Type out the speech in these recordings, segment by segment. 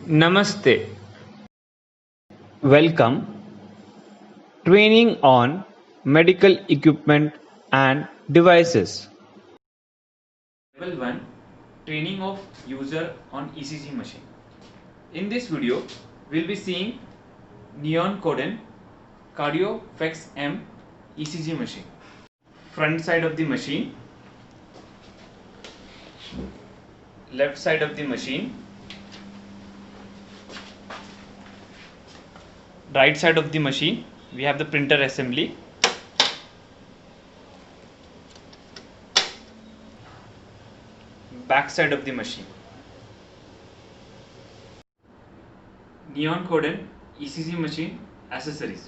Namaste. Welcome. Training on medical equipment and devices. Level 1 Training of user on ECG machine. In this video, we'll be seeing Neon Coden CardioFlex M ECG machine. Front side of the machine, left side of the machine, right side of the machine, we have the printer assembly. Back side of the machine. Neon Coden ECG machine accessories.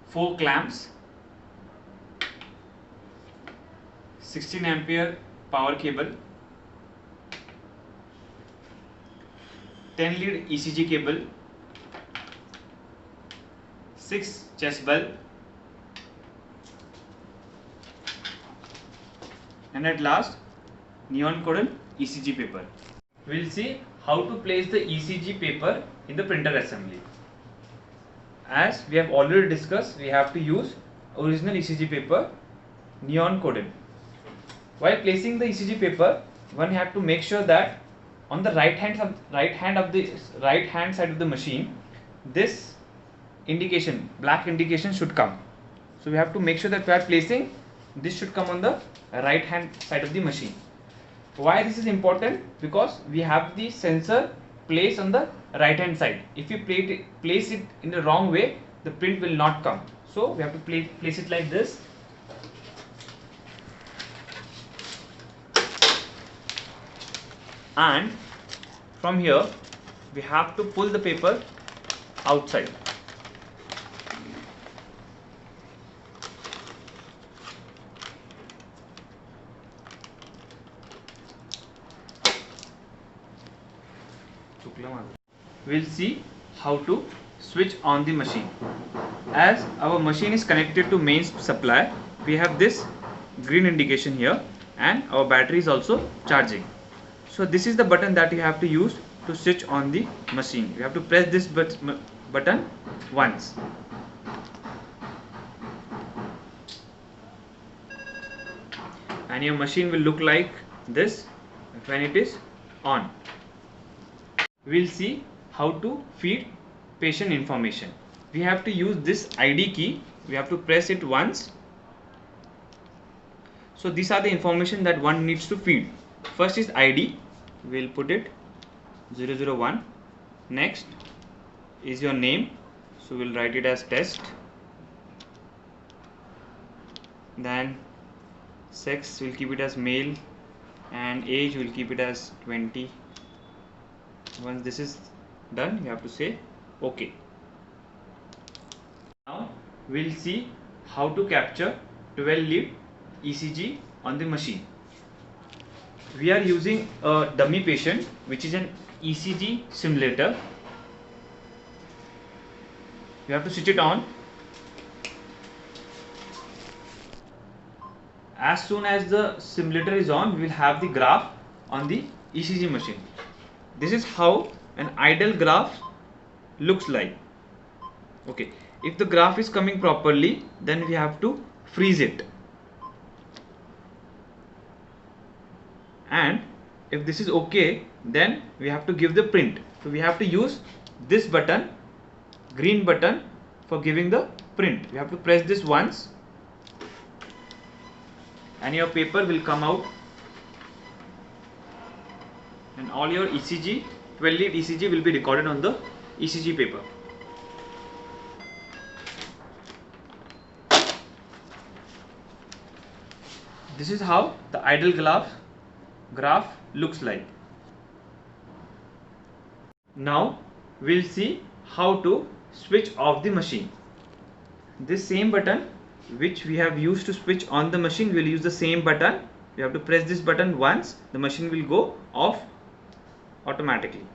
4 clamps, 16 ampere power cable, 10 lead ECG cable, 6 chest bulb, and at last Neon Coden ECG paper. We'll see how to place the ECG paper in the printer assembly. As we have already discussed, we have to use original ECG paper, Neon Coden. While placing the ECG paper, one have to make sure that on the right hand side of the machine, this indication, black indication should come. So we have to make sure that we are placing this should come on the right hand side of the machine. Why this is important? Because we have the sensor placed on the right hand side. If you place it in the wrong way, the print will not come. So we have to place it like this. And from here we have to pull the paper outside. We'll see how to switch on the machine. As our machine is connected to mains supply, we have this green indication here and our battery is also charging. So this is the button that you have to use to switch on the machine. You have to press this button once. And your machine will look like this when it is on. We'll see how to feed patient information. We have to use this ID key. We have to press it once. So these are the information that one needs to feed. First is ID. We'll put it 001. Next is your name. So we'll write it as test. Then sex, we'll keep it as male, and age, we'll keep it as 20. Once this is done, you have to say OK. Now we'll see how to capture 12 lead ECG on the machine. We are using a dummy patient, which is an ECG simulator. You have to switch it on. As soon as the simulator is on, we will have the graph on the ECG machine. This is how an idle graph looks like. Okay, if the graph is coming properly, then we have to freeze it. And if this is okay, then we have to give the print. So we have to use this button, green button, for giving the print. We have to press this once and your paper will come out, and all your ECG, 12 lead ECG, will be recorded on the ECG paper. This is how the idle graph looks like. Now we'll see how to switch off the machine. This same button which we have used to switch on the machine, we'll use the same button. You have to press this button once, the machine will go off automatically.